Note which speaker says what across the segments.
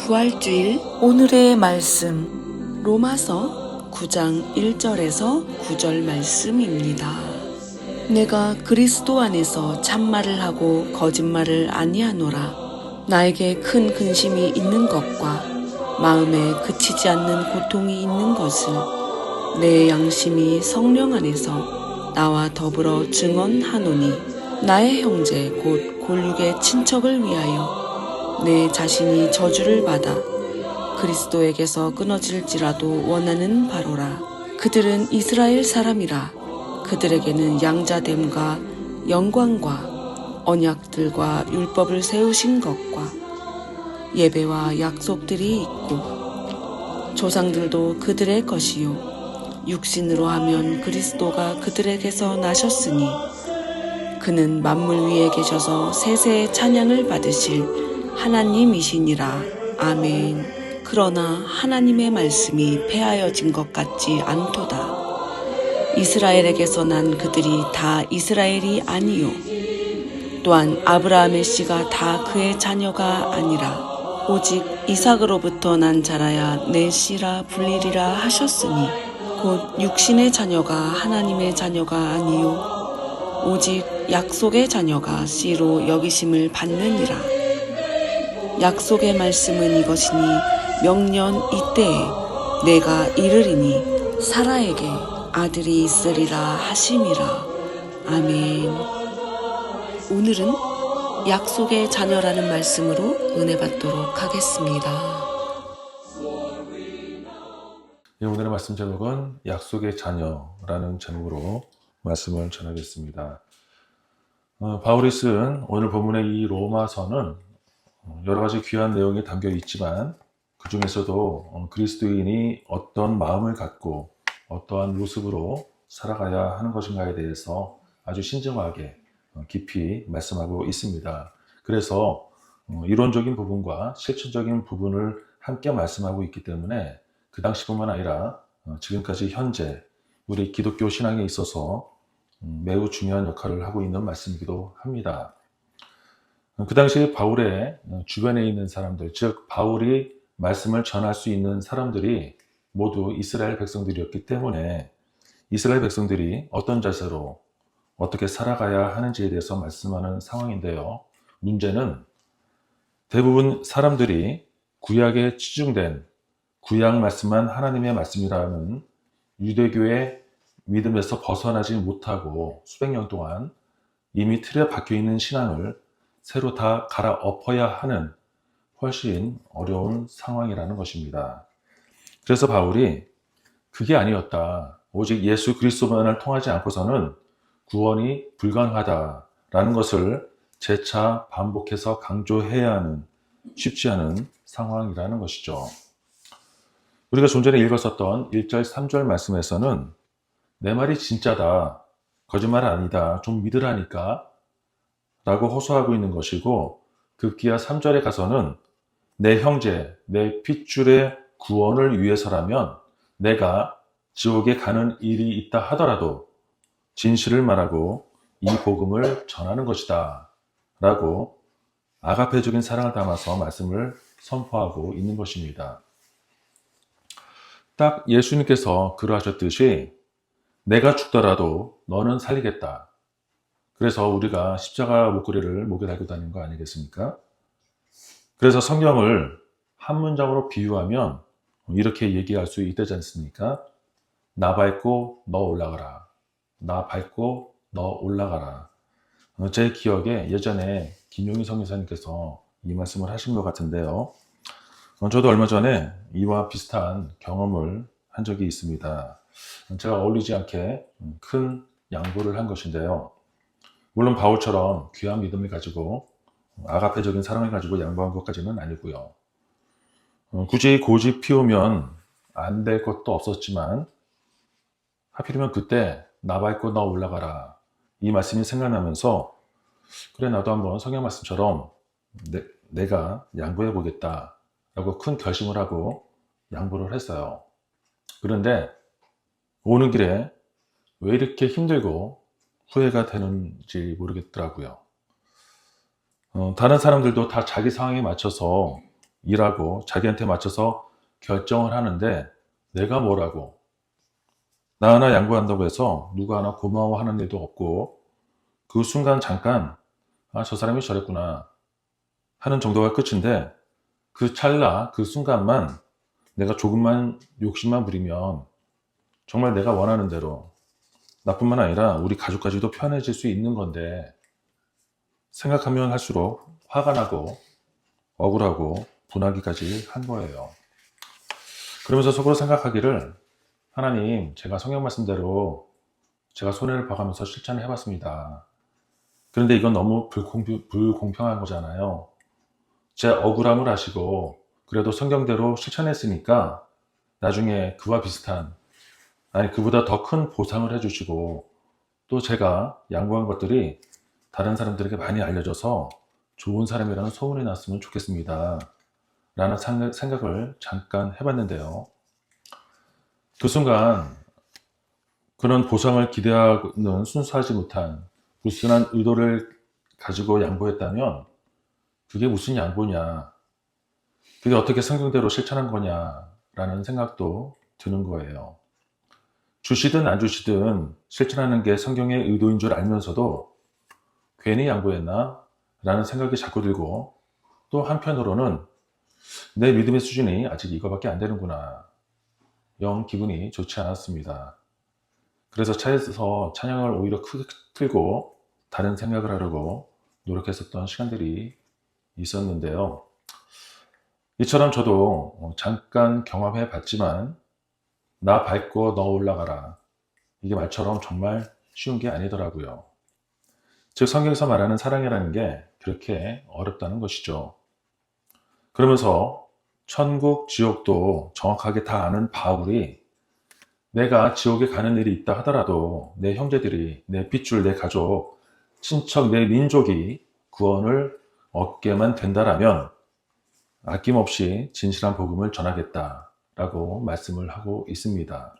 Speaker 1: 부활주일 오늘의 말씀 로마서 9장 1절에서 9절 말씀입니다. 내가 그리스도 안에서 참말을 하고 거짓말을 아니하노라. 나에게 큰 근심이 있는 것과 마음에 그치지 않는 고통이 있는 것을 내 양심이 성령 안에서 나와 더불어 증언하노니 나의 형제 곧 골육의 친척을 위하여 내 자신이 저주를 받아 그리스도에게서 끊어질지라도 원하는 바로라. 그들은 이스라엘 사람이라. 그들에게는 양자됨과 영광과 언약들과 율법을 세우신 것과 예배와 약속들이 있고 조상들도 그들의 것이요 육신으로 하면 그리스도가 그들에게서 나셨으니 그는 만물 위에 계셔서 세세의 찬양을 받으실 하나님이시니라. 아멘. 그러나 하나님의 말씀이 폐하여진 것 같지 않도다. 이스라엘에게서 난 그들이 다 이스라엘이 아니요 또한 아브라함의 씨가 다 그의 자녀가 아니라 오직 이삭으로부터 난 자라야 내 씨라 불리리라 하셨으니 곧 육신의 자녀가 하나님의 자녀가 아니요 오직 약속의 자녀가 씨로 여기심을 받느니라. 약속의 말씀은 이것이니 명년 이때에 내가 이르리니 사라에게 아들이 있으리라 하심이라. 아멘. 오늘은 약속의 자녀라는 말씀으로 은혜 받도록 하겠습니다.
Speaker 2: 네, 오늘의 말씀 제목은 약속의 자녀라는 제목으로 말씀을 전하겠습니다. 바울이 쓴 오늘 본문의 이 로마서는 여러 가지 귀한 내용이 담겨 있지만 그 중에서도 그리스도인이 어떤 마음을 갖고 어떠한 모습으로 살아가야 하는 것인가에 대해서 아주 신중하게 깊이 말씀하고 있습니다. 그래서 이론적인 부분과 실천적인 부분을 함께 말씀하고 있기 때문에 그 당시뿐만 아니라 지금까지 현재 우리 기독교 신앙에 있어서 매우 중요한 역할을 하고 있는 말씀이기도 합니다. 그 당시 바울의 주변에 있는 사람들, 즉 바울이 말씀을 전할 수 있는 사람들이 모두 이스라엘 백성들이었기 때문에 이스라엘 백성들이 어떤 자세로 어떻게 살아가야 하는지에 대해서 말씀하는 상황인데요. 문제는 대부분 사람들이 구약에 치중된 구약 말씀만 하나님의 말씀이라는 유대교의 믿음에서 벗어나지 못하고 수백 년 동안 이미 틀에 박혀있는 신앙을 새로 다 갈아엎어야 하는 훨씬 어려운 상황이라는 것입니다. 그래서 바울이 그게 아니었다. 오직 예수 그리스도만을 통하지 않고서는 구원이 불가능하다라는 것을 재차 반복해서 강조해야 하는 쉽지 않은 상황이라는 것이죠. 우리가 좀 전에 읽었었던 1절, 3절 말씀에서는 내 말이 진짜다, 거짓말 아니다, 좀 믿으라니까 라고 호소하고 있는 것이고 급기야 3절에 가서는 내 형제, 내 핏줄의 구원을 위해서라면 내가 지옥에 가는 일이 있다 하더라도 진실을 말하고 이 복음을 전하는 것이다 라고 아가페적인 사랑을 담아서 말씀을 선포하고 있는 것입니다. 딱 예수님께서 그러하셨듯이 내가 죽더라도 너는 살리겠다. 그래서 우리가 십자가 목걸이를 목에 달고 다니는 거 아니겠습니까? 그래서 성경을 한 문장으로 비유하면 이렇게 얘기할 수 있다지 않습니까? 나 밟고 너 올라가라. 나 밟고 너 올라가라. 제 기억에 예전에 김용희 선교사님께서 이 말씀을 하신 것 같은데요. 저도 얼마 전에 이와 비슷한 경험을 한 적이 있습니다. 제가 어울리지 않게 큰 양보를 한 것인데요. 물론 바울처럼 귀한 믿음을 가지고 아가페적인 사랑을 가지고 양보한 것까지는 아니고요. 굳이 고집 피우면 안 될 것도 없었지만 하필이면 그때 나 밟고 너 올라가라 이 말씀이 생각나면서 그래 나도 한번 성경 말씀처럼 내가 양보해 보겠다 라고 큰 결심을 하고 양보를 했어요. 그런데 오는 길에 왜 이렇게 힘들고 후회가 되는지 모르겠더라고요. 다른 사람들도 다 자기 상황에 맞춰서 일하고 자기한테 맞춰서 결정을 하는데 내가 뭐라고, 나 하나 양보한다고 해서 누가 하나 고마워하는 일도 없고 그 순간 잠깐 아, 저 사람이 저랬구나 하는 정도가 끝인데 그 찰나 그 순간만 내가 조금만 욕심만 부리면 정말 내가 원하는 대로 나뿐만 아니라 우리 가족까지도 편해질 수 있는 건데 생각하면 할수록 화가 나고 억울하고 분하기까지 한 거예요. 그러면서 속으로 생각하기를 하나님, 제가 성경 말씀대로 제가 손해를 봐가면서 실천을 해봤습니다. 그런데 이건 너무 불공평한 거잖아요. 제 억울함을 아시고 그래도 성경대로 실천했으니까 나중에 그와 비슷한, 아니 그보다 더 큰 보상을 해주시고 또 제가 양보한 것들이 다른 사람들에게 많이 알려져서 좋은 사람이라는 소문이 났으면 좋겠습니다. 라는 생각을 잠깐 해봤는데요. 그 순간 그런 보상을 기대하는 순수하지 못한 불순한 의도를 가지고 양보했다면 그게 무슨 양보냐, 그게 어떻게 성경대로 실천한 거냐라는 생각도 드는 거예요. 주시든 안 주시든 실천하는 게 성경의 의도인 줄 알면서도 괜히 양보했나? 라는 생각이 자꾸 들고 또 한편으로는 내 믿음의 수준이 아직 이거밖에 안 되는구나. 영 기분이 좋지 않았습니다. 그래서 차에서 찬양을 오히려 크게 틀고 다른 생각을 하려고 노력했었던 시간들이 있었는데요. 이처럼 저도 잠깐 경험해 봤지만 나 밟고 너 올라가라. 이게 말처럼 정말 쉬운 게 아니더라고요. 즉 성경에서 말하는 사랑이라는 게 그렇게 어렵다는 것이죠. 그러면서 천국, 지옥도 정확하게 다 아는 바울이 내가 지옥에 가는 일이 있다 하더라도 내 형제들이, 내 핏줄, 내 가족, 친척, 내 민족이 구원을 얻게만 된다라면 아낌없이 진실한 복음을 전하겠다라고 말씀을 하고 있습니다.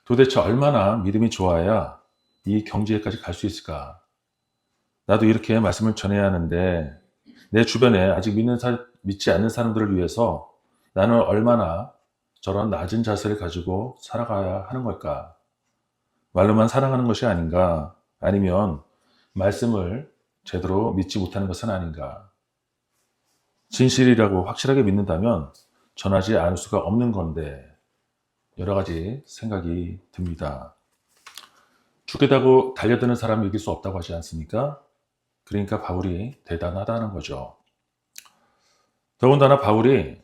Speaker 2: 도대체 얼마나 믿음이 좋아야 이 경지에까지 갈 수 있을까? 나도 이렇게 말씀을 전해야 하는데 내 주변에 아직 믿지 않는 사람들을 위해서 나는 얼마나 저런 낮은 자세를 가지고 살아가야 하는 걸까? 말로만 사랑하는 것이 아닌가? 아니면 말씀을 제대로 믿지 못하는 것은 아닌가? 진실이라고 확실하게 믿는다면 전하지 않을 수가 없는 건데 여러 가지 생각이 듭니다. 죽겠다고 달려드는 사람을 이길 수 없다고 하지 않습니까? 그러니까 바울이 대단하다는 거죠. 더군다나 바울이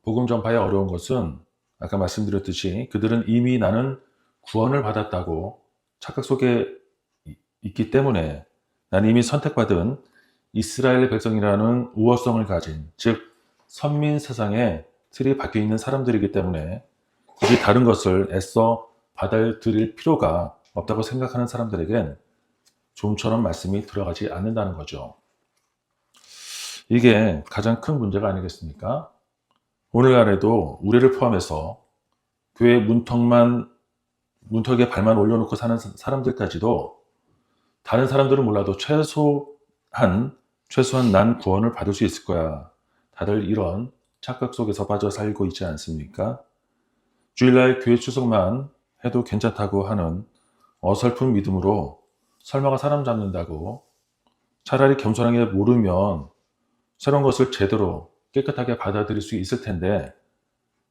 Speaker 2: 복음 전파에 어려운 것은 아까 말씀드렸듯이 그들은 이미 나는 구원을 받았다고 착각 속에 있기 때문에 나는 이미 선택받은 이스라엘 백성이라는 우월성을 가진, 즉 선민 세상에 틀이 박혀 있는 사람들이기 때문에 굳이 다른 것을 애써 받아들일 필요가 없다고 생각하는 사람들에겐 좀처럼 말씀이 들어가지 않는다는 거죠. 이게 가장 큰 문제가 아니겠습니까? 오늘날에도 우리를 포함해서 교회 문턱에 발만 올려놓고 사는 사람들까지도 다른 사람들은 몰라도 최소한 난 구원을 받을 수 있을 거야. 다들 이런 착각 속에서 빠져 살고 있지 않습니까? 주일날 교회 출석만 해도 괜찮다고 하는 어설픈 믿음으로 설마가 사람 잡는다고 차라리 겸손하게 모르면 새로운 것을 제대로 깨끗하게 받아들일 수 있을 텐데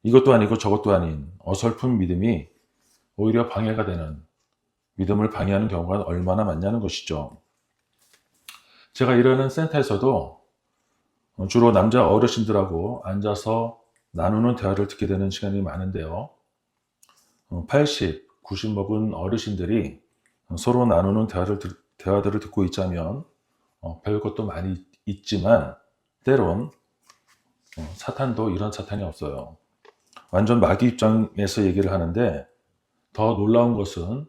Speaker 2: 이것도 아니고 저것도 아닌 어설픈 믿음이 오히려 방해가 되는, 믿음을 방해하는 경우가 얼마나 많냐는 것이죠. 제가 일하는 센터에서도 주로 남자 어르신들하고 앉아서 나누는 대화를 듣게 되는 시간이 많은데요. 80, 90 먹은 어르신들이 서로 나누는 대화들을 듣고 있자면 배울 것도 많이 있지만 때론 사탄도 이런 사탄이 없어요. 완전 마귀 입장에서 얘기를 하는데 더 놀라운 것은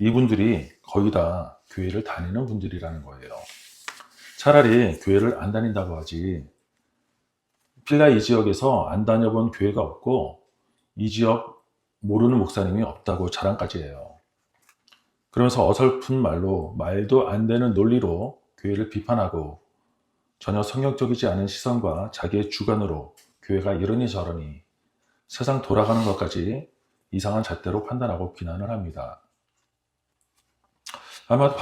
Speaker 2: 이분들이 거의 다 교회를 다니는 분들이라는 거예요. 차라리 교회를 안 다닌다고 하지, 필라 이 지역에서 안 다녀본 교회가 없고 이 지역 모르는 목사님이 없다고 자랑까지 해요. 그러면서 어설픈 말도 안 되는 논리로 교회를 비판하고 전혀 성경적이지 않은 시선과 자기의 주관으로 교회가 이러니 저러니 세상 돌아가는 것까지 이상한 잣대로 판단하고 비난을 합니다. 아마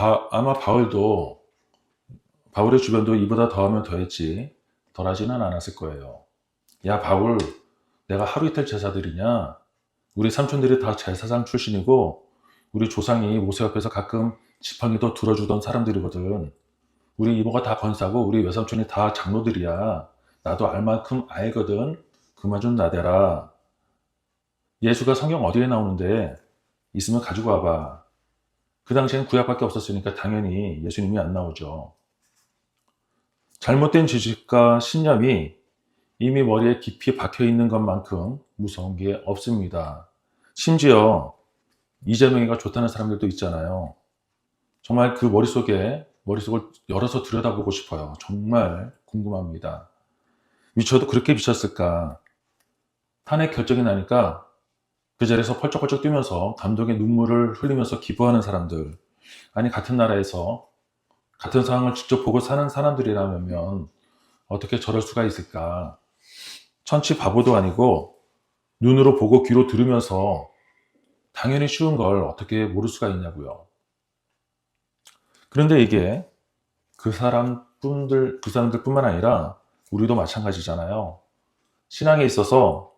Speaker 2: 바울의 주변도 이보다 더하면 더했지 덜하지는 않았을 거예요. 야 바울, 내가 하루 이틀 제사 드리냐? 우리 삼촌들이 다 제사장 출신이고 우리 조상이 모세 옆에서 가끔 지팡이도 들어주던 사람들이거든. 우리 이모가 다 권사고 우리 외삼촌이 다 장로들이야. 나도 알 만큼 알거든. 그만 좀 나대라. 예수가 성경 어디에 나오는데 있으면 가지고 와봐. 그 당시엔 구약밖에 없었으니까 당연히 예수님이 안 나오죠. 잘못된 지식과 신념이 이미 머리에 깊이 박혀 있는 것만큼 무서운 게 없습니다. 심지어 이재명이가 좋다는 사람들도 있잖아요. 정말 그 머릿속을 열어서 들여다보고 싶어요. 정말 궁금합니다. 미쳐도 그렇게 미쳤을까? 탄핵 결정이 나니까 그 자리에서 펄쩍펄쩍 뛰면서 감동의 눈물을 흘리면서 기부하는 사람들, 아니 같은 나라에서 같은 상황을 직접 보고 사는 사람들이라면 어떻게 저럴 수가 있을까? 천치 바보도 아니고 눈으로 보고 귀로 들으면서 당연히 쉬운 걸 어떻게 모를 수가 있냐고요. 그런데 이게 그 사람들뿐만 아니라 우리도 마찬가지잖아요. 신앙에 있어서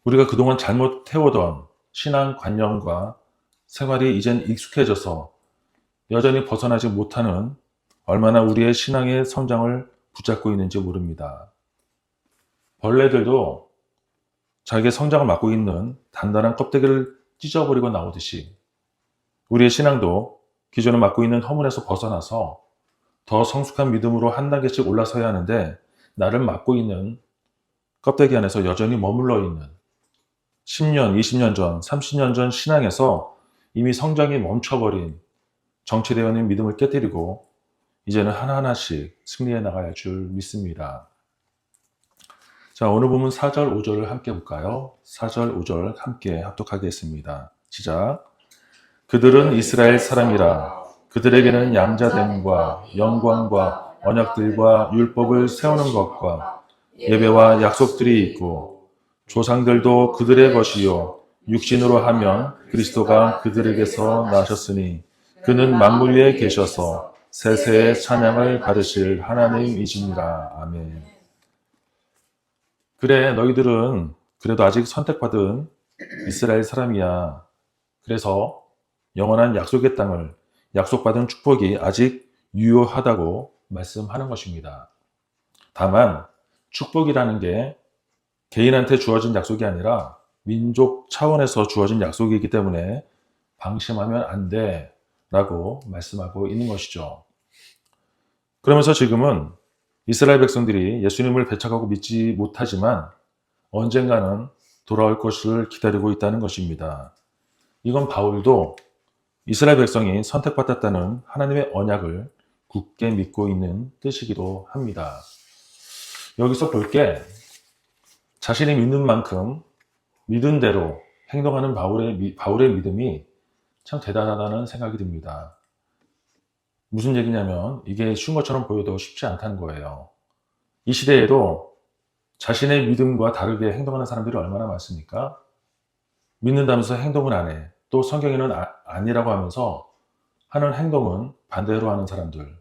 Speaker 2: 우리가 그동안 잘못해오던 신앙관념과 생활이 이젠 익숙해져서 여전히 벗어나지 못하는 얼마나 우리의 신앙의 성장을 붙잡고 있는지 모릅니다. 벌레들도 자기의 성장을 막고 있는 단단한 껍데기를 찢어버리고 나오듯이 우리의 신앙도 기존에 막고 있는 허문에서 벗어나서 더 성숙한 믿음으로 한 단계씩 올라서야 하는데 나를 막고 있는 껍데기 안에서 여전히 머물러 있는 10년, 20년 전, 30년 전 신앙에서 이미 성장이 멈춰버린 정체되어 있는 믿음을 깨뜨리고 이제는 하나하나씩 승리해 나가야 할 줄 믿습니다. 자, 오늘 보면 4절, 5절을 함께 볼까요? 4절, 5절 함께 합독하겠습니다. 시작. 그들은 이스라엘 사람이라. 그들에게는 양자됨과 영광과 언약들과 율법을 세우는 것과 예배와 약속들이 있고 조상들도 그들의 것이요 육신으로 하면 그리스도가 그들에게서 나셨으니 그는 만물 위에 계셔서 세세의 찬양을 받으실 하나님이시니라. 아멘. 그래, 너희들은 그래도 아직 선택받은 이스라엘 사람이야. 그래서 영원한 약속의 땅을, 약속받은 축복이 아직 유효하다고 말씀하는 것입니다. 다만 축복이라는 게 개인한테 주어진 약속이 아니라 민족 차원에서 주어진 약속이기 때문에 방심하면 안 돼 라고 말씀하고 있는 것이죠. 그러면서 지금은 이스라엘 백성들이 예수님을 배척하고 믿지 못하지만 언젠가는 돌아올 것을 기다리고 있다는 것입니다. 이건 바울도 이스라엘 백성이 선택받았다는 하나님의 언약을 굳게 믿고 있는 뜻이기도 합니다. 여기서 볼 게 자신이 믿는 만큼 믿은 대로 행동하는 바울의 믿음이 참 대단하다는 생각이 듭니다. 무슨 얘기냐면 이게 쉬운 것처럼 보여도 쉽지 않다는 거예요. 이 시대에도 자신의 믿음과 다르게 행동하는 사람들이 얼마나 많습니까? 믿는다면서 행동은 안 해. 또 성경에는 아니라고 하면서 하는 행동은 반대로 하는 사람들.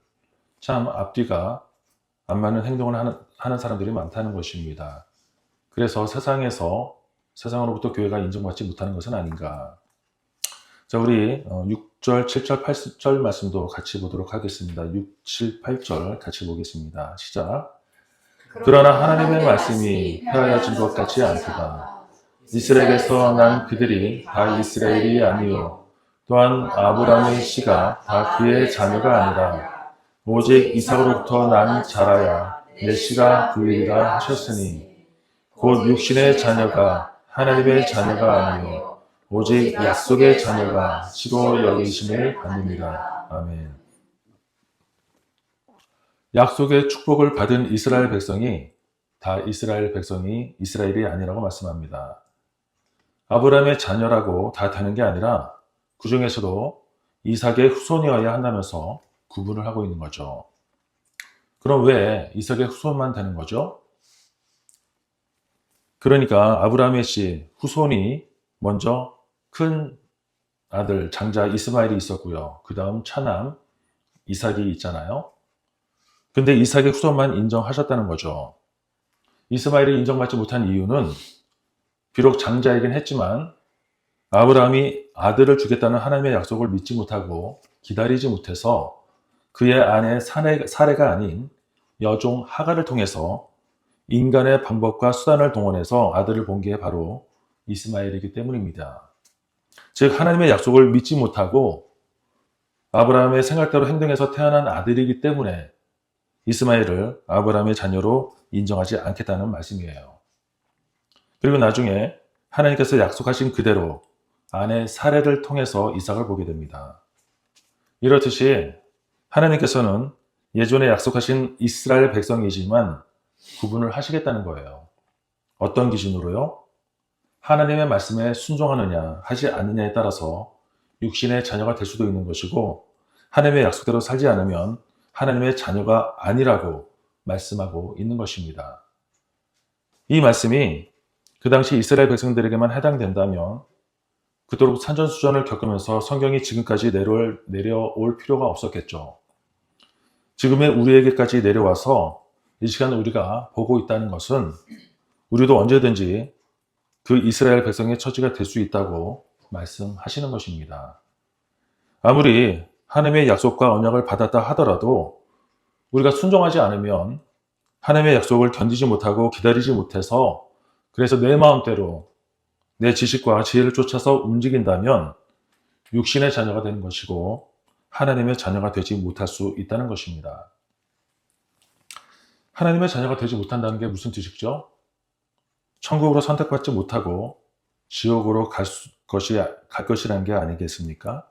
Speaker 2: 참 앞뒤가 안 맞는 행동을 하는 사람들이 많다는 것입니다. 그래서 세상으로부터 교회가 인정받지 못하는 것은 아닌가. 자, 우리 6절, 7절, 8절 말씀도 같이 보도록 하겠습니다. 6, 7, 8절 같이 보겠습니다. 시작. 그러나 하나님의 말씀이 폐하여진 것 같지 않도다. 이스라엘에서 난 그들이 다 이스라엘이 아니요 또한 아브라함의 씨가 다 그의 자녀가 아니라 오직 이삭으로부터 난 자라야 내 씨가 그이라 하셨으니 곧 육신의 자녀가 하나님의 자녀가 아니요 오직 약속의 자녀가 시로 여기심을 받느니라. 아멘. 약속의 축복을 받은 이스라엘 백성이 다 이스라엘 백성이 이스라엘이 아니라고 말씀합니다. 아브라함의 자녀라고 다 되는 게 아니라 그 중에서도 이삭의 후손이어야 한다면서 구분을 하고 있는 거죠. 그럼 왜 이삭의 후손만 되는 거죠? 그러니까 아브라함의 씨 후손이 먼저 큰 아들 장자 이스마엘이 있었고요. 그 다음 차남 이삭이 있잖아요. 근데 이삭의 후손만 인정하셨다는 거죠. 이스마엘이 인정받지 못한 이유는 비록 장자이긴 했지만 아브라함이 아들을 주겠다는 하나님의 약속을 믿지 못하고 기다리지 못해서 그의 아내 사레가 아닌 여종 하갈을 통해서 인간의 방법과 수단을 동원해서 아들을 본 게 바로 이스마엘이기 때문입니다. 즉 하나님의 약속을 믿지 못하고 아브라함의 생각대로 행동해서 태어난 아들이기 때문에 이스마엘을 아브라함의 자녀로 인정하지 않겠다는 말씀이에요. 그리고 나중에 하나님께서 약속하신 그대로 아내 사레를 통해서 이삭을 보게 됩니다. 이렇듯이 하나님께서는 예전에 약속하신 이스라엘 백성이지만 구분을 하시겠다는 거예요. 어떤 기준으로요? 하나님의 말씀에 순종하느냐 하지 않느냐에 따라서 육신의 자녀가 될 수도 있는 것이고 하나님의 약속대로 살지 않으면 하나님의 자녀가 아니라고 말씀하고 있는 것입니다. 이 말씀이 그 당시 이스라엘 백성들에게만 해당된다면 그토록 산전수전을 겪으면서 성경이 지금까지 내려올 필요가 없었겠죠. 지금의 우리에게까지 내려와서 이 시간 우리가 보고 있다는 것은 우리도 언제든지 그 이스라엘 백성의 처지가 될 수 있다고 말씀하시는 것입니다. 아무리 하나님의 약속과 언약을 받았다 하더라도 우리가 순종하지 않으면 하나님의 약속을 견디지 못하고 기다리지 못해서 그래서 내 마음대로 내 지식과 지혜를 쫓아서 움직인다면 육신의 자녀가 되는 것이고 하나님의 자녀가 되지 못할 수 있다는 것입니다. 하나님의 자녀가 되지 못한다는 게 무슨 뜻이죠? 천국으로 선택받지 못하고 지옥으로 갈 것이라는 게 아니겠습니까?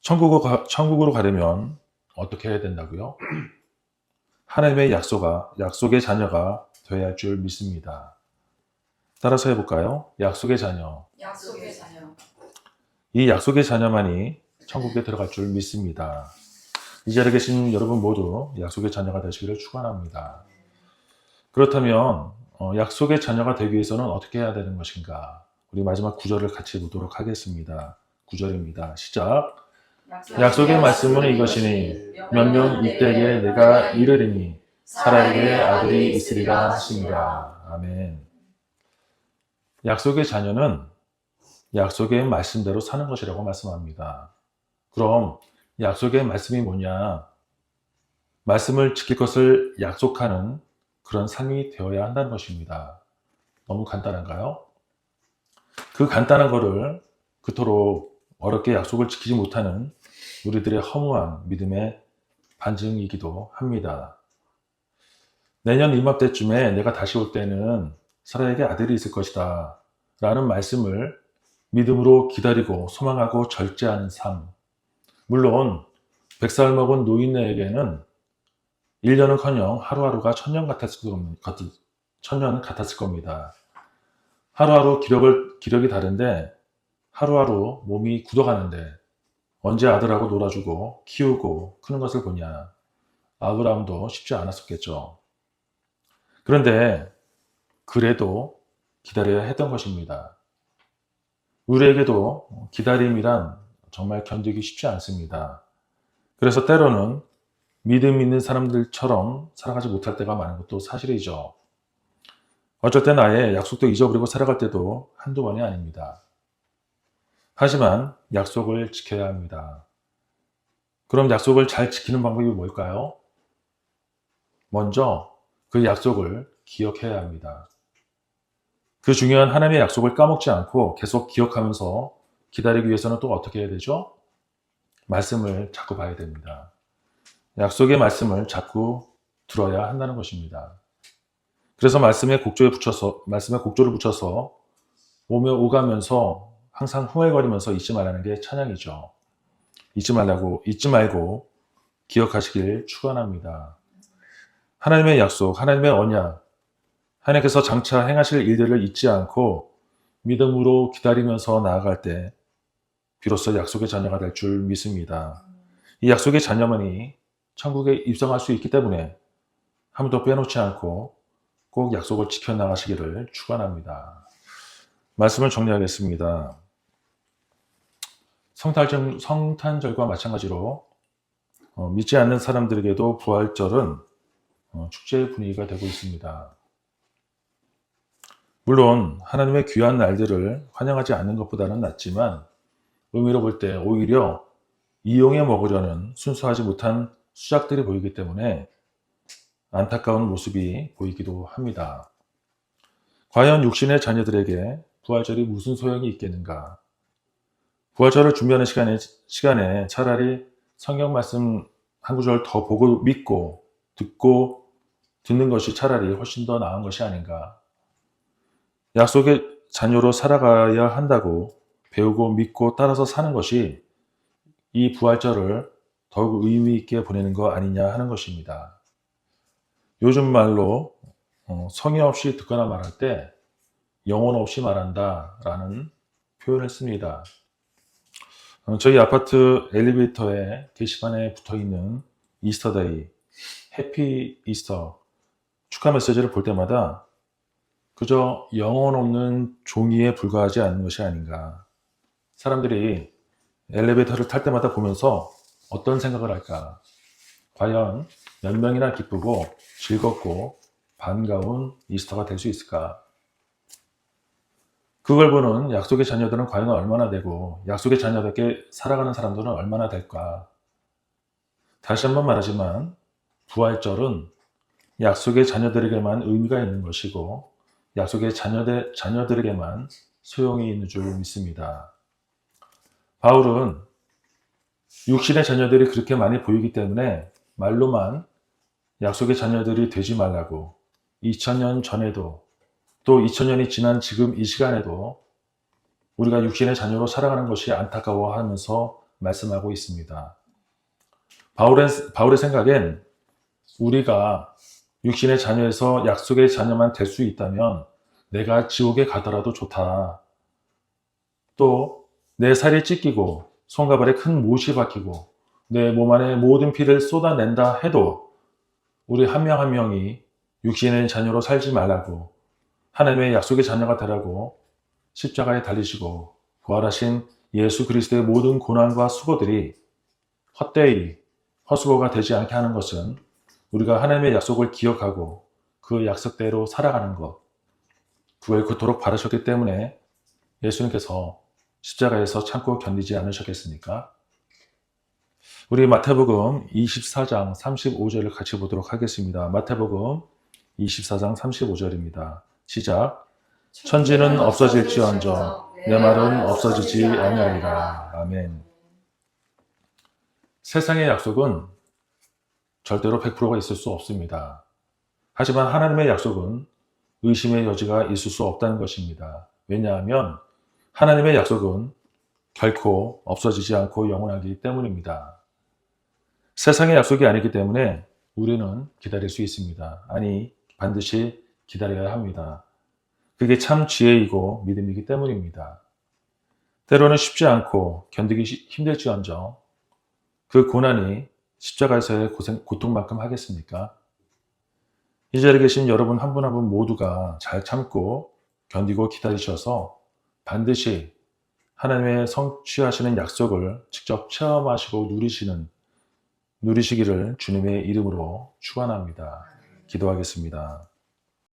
Speaker 2: 천국으로 가려면 어떻게 해야 된다고요? 하나님의 약속의 자녀가 되어야 할 줄 믿습니다. 따라서 해볼까요? 약속의 자녀.
Speaker 3: 약속의 자녀.
Speaker 2: 이 약속의 자녀만이 천국에 들어갈 줄 믿습니다. 이 자리에 계신 여러분 모두 약속의 자녀가 되시기를 축원합니다. 그렇다면 약속의 자녀가 되기 위해서는 어떻게 해야 되는 것인가? 우리 마지막 구절을 같이 보도록 하겠습니다. 9절입니다. 시작. 약속의 말씀은 이것이니 몇몇 이때에 내가 이르리니 사라에게 아들이 있으리라 하시니라. 아멘. 약속의 자녀는 약속의 말씀대로 사는 것이라고 말씀합니다. 그럼 약속의 말씀이 뭐냐? 말씀을 지킬 것을 약속하는 그런 삶이 되어야 한다는 것입니다. 너무 간단한가요? 그 간단한 거를 그토록 어렵게 약속을 지키지 못하는 우리들의 허무한 믿음의 반증이기도 합니다. 내년 이맘때쯤에 내가 다시 올 때는 사라에게 아들이 있을 것이다 라는 말씀을 믿음으로 기다리고 소망하고 절제하는 삶. 물론 100살 먹은 노인네에게는 1년은커녕 하루하루가 천년 같았을 겁니다. 하루하루 기력이 다른데 하루하루 몸이 굳어가는데 언제 아들하고 놀아주고 키우고 크는 것을 보냐. 아브라함도 쉽지 않았었겠죠. 그런데 그래도 기다려야 했던 것입니다. 우리에게도 기다림이란 정말 견디기 쉽지 않습니다. 그래서 때로는 믿음 있는 사람들처럼 살아가지 못할 때가 많은 것도 사실이죠. 어쩔 땐 아예 약속도 잊어버리고 살아갈 때도 한두 번이 아닙니다. 하지만 약속을 지켜야 합니다. 그럼 약속을 잘 지키는 방법이 뭘까요? 먼저 그 약속을 기억해야 합니다. 그 중요한 하나님의 약속을 까먹지 않고 계속 기억하면서 기다리기 위해서는 또 어떻게 해야 되죠? 말씀을 자꾸 봐야 됩니다. 약속의 말씀을 자꾸 들어야 한다는 것입니다. 그래서 말씀의 곡조를 붙여서 오며 오가면서 항상 흥얼거리면서 잊지 말라는 게 찬양이죠. 잊지 말고 기억하시길 축원합니다. 하나님의 약속, 하나님의 언약, 하나님께서 장차 행하실 일들을 잊지 않고 믿음으로 기다리면서 나아갈 때 비로소 약속의 자녀가 될 줄 믿습니다. 이 약속의 자녀만이 천국에 입성할 수 있기 때문에 한 번도 빼놓지 않고 꼭 약속을 지켜나가시기를 축원합니다. 말씀을 정리하겠습니다. 성탄절과 마찬가지로 믿지 않는 사람들에게도 부활절은 축제의 분위기가 되고 있습니다. 물론 하나님의 귀한 날들을 환영하지 않는 것보다는 낫지만 의미로 볼 때 오히려 이용해 먹으려는 순수하지 못한 수작들이 보이기 때문에 안타까운 모습이 보이기도 합니다. 과연 육신의 자녀들에게 부활절이 무슨 소용이 있겠는가? 부활절을 준비하는 시간에 차라리 성경 말씀 한 구절 더 보고 믿고 듣는 것이 차라리 훨씬 더 나은 것이 아닌가. 약속의 자녀로 살아가야 한다고 배우고 믿고 따라서 사는 것이 이 부활절을 더욱 의미 있게 보내는 거 아니냐 하는 것입니다. 요즘 말로 성의 없이 듣거나 말할 때 영혼 없이 말한다 라는 표현을 씁니다. 저희 아파트 엘리베이터에 게시판에 붙어있는 이스터데이, 해피 이스터 축하 메시지를 볼 때마다 그저 영혼 없는 종이에 불과하지 않는 것이 아닌가. 사람들이 엘리베이터를 탈 때마다 보면서 어떤 생각을 할까? 과연 몇 명이나 기쁘고 즐겁고 반가운 이스터가 될 수 있을까? 그걸 보는 약속의 자녀들은 과연 얼마나 되고 약속의 자녀답게 살아가는 사람들은 얼마나 될까? 다시 한번 말하지만 부활절은 약속의 자녀들에게만 의미가 있는 것이고 약속의 자녀들에게만 소용이 있는 줄 믿습니다. 바울은 육신의 자녀들이 그렇게 많이 보이기 때문에 말로만 약속의 자녀들이 되지 말라고 2000년 전에도 또 2000년이 지난 지금 이 시간에도 우리가 육신의 자녀로 살아가는 것이 안타까워하면서 말씀하고 있습니다. 바울의 생각엔 우리가 육신의 자녀에서 약속의 자녀만 될 수 있다면 내가 지옥에 가더라도 좋다. 또 내 살이 찢기고 손과 발에 큰 못이 박히고 내 몸 안에 모든 피를 쏟아낸다 해도 우리 한 명 한 명이 육신의 자녀로 살지 말라고 하나님의 약속의 자녀가 되라고 십자가에 달리시고 부활하신 예수 그리스도의 모든 고난과 수고들이 헛되이 헛수고가 되지 않게 하는 것은 우리가 하나님의 약속을 기억하고 그 약속대로 살아가는 것, 그걸 그토록 바라셨기 때문에 예수님께서 십자가에서 참고 견디지 않으셨겠습니까? 우리 마태복음 24장 35절을 같이 보도록 하겠습니다. 마태복음 24장 35절입니다. 시작. 천지는 없어질지언정 내 말은 없어지지 아니하리라. 아멘. 세상의 약속은 절대로 100%가 있을 수 없습니다. 하지만 하나님의 약속은 의심의 여지가 있을 수 없다는 것입니다. 왜냐하면 하나님의 약속은 결코 없어지지 않고 영원하기 때문입니다. 세상의 약속이 아니기 때문에 우리는 기다릴 수 있습니다. 아니, 반드시 기다려야 합니다. 그게 참 지혜이고 믿음이기 때문입니다. 때로는 쉽지 않고 견디기 힘들지언정 그 고난이 십자가에서의 고통만큼 하겠습니까? 이 자리에 계신 여러분 한 분 한 분 모두가 잘 참고 견디고 기다리셔서 반드시 하나님의 성취하시는 약속을 직접 체험하시고 누리시기를 주님의 이름으로 축원합니다. 기도하겠습니다.